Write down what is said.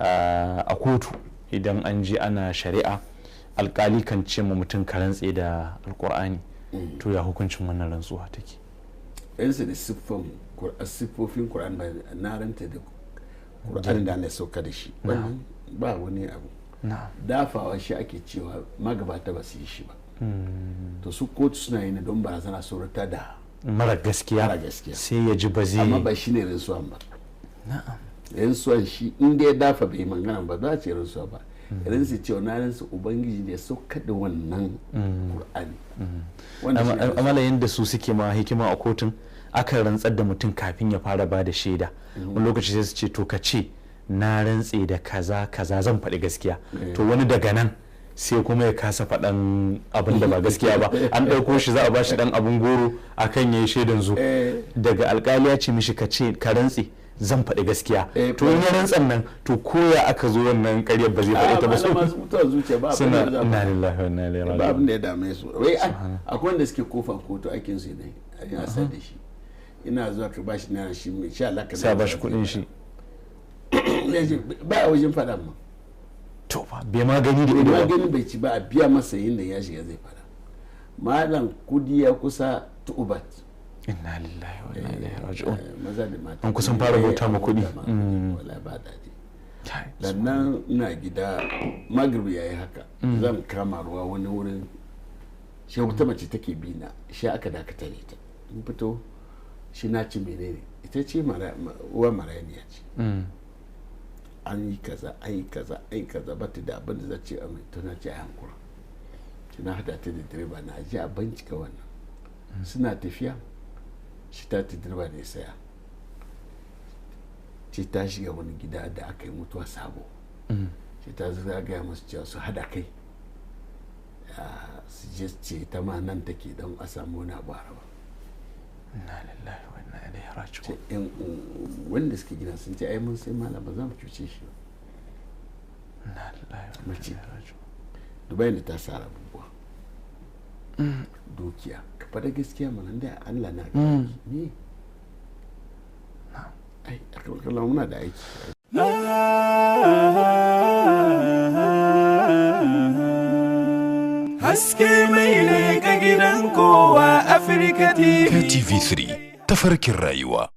a kotu idan an je ana shari'a alkali kan ce ma mutum ka rantse da alkur'ani, to ya hukuncin wannan rantsuwa take? yansu da siffofin Qur'an ba na ranta da Qur'an da na sauka da shi ba wani abu dafawa shi ake cewa magabata ba su yi shi ba. To su kotu suna yi ne don barazana saurata da mara gaskiya sai ya ji ba zai, amma ba shi ne rantsuwan ba. Rantsuwan shi inda ya dafa bai magana ba za a ce rantsuwa ba. Rantsu cewa na rantsu ubangiji ne sauka da wannan Qur'ani. Amala yadda su suke ma hikima a kotun, akan rantsar da mutum kafin ya fara ba da shaida. Wani lokaci sai su ce to ka ce na rantse da kaza kaza zan faɗi gaskiya. To wani daga nan sai kuma ya kasa faɗan abin da ba gaskiya ba, an ɗauko shi za a ba shi ɗan abin goro akan ya yi shaidan zu. Daga alƙali ya ce mishi ka ce ka rantse zan faɗi gaskiya, to in ya rantsan nan to koya aka zo wannan ƙaryar ba zai faɗi ta ba. Masu mutuwar zuciya ba abin da inna lillahi wa inna ilaihi raji'un, ba abin da ya dame su. Wai akwai wanda suke kofar kotu aikin su ne a san da shi, ina zuwa ka bashi naira shi mai sha Allah ka sai ba shi kuɗin shi ba a wajen faɗa ma. To ba bai ma gani da ido ba, gani bai ci ba, a biya masa yin da ya shiga zai faɗa. Malam kudi ya kusa tu'ubat. Inna lillahi wa inna ilaihi raji'un. Maza da mata an kusan fara bauta ma kuɗi. Wala ba daɗi. Sannan ina gida magribi yayi haka zan kama ruwa wani wurin, shi wata mace take bi na, shi aka dakata ne ta in fito shi na ci menene ita ce uwa marayaniya ce. An yi kaza ba ta da abin da za ce a mai tana ce a hankura. Shi na hada ta da direba na aji a bincika wannan. Suna tafiya shi ta direba ne saya ce ta shiga wani gida da aka yi mutuwa sabo. Shi ta gaya masu cewa su hada kai su je ce ta ma nan take don a samu wani abu a raba. Inna lillahi wa inna ilaihi raji'un. Wanda suke gina sun ce ai mun sai malam ba za mu cuce shi ba. Inna lillahi wa inna ilaihi raji'un. Dubai ne ta sa abubuwa dukiya ka fada gaskiya mana da Allah na gani ne. Ai akalla muna da aiki. Haske mai leƙa gidan kowa Afirka TV. KTV3 tafarkin rayuwa.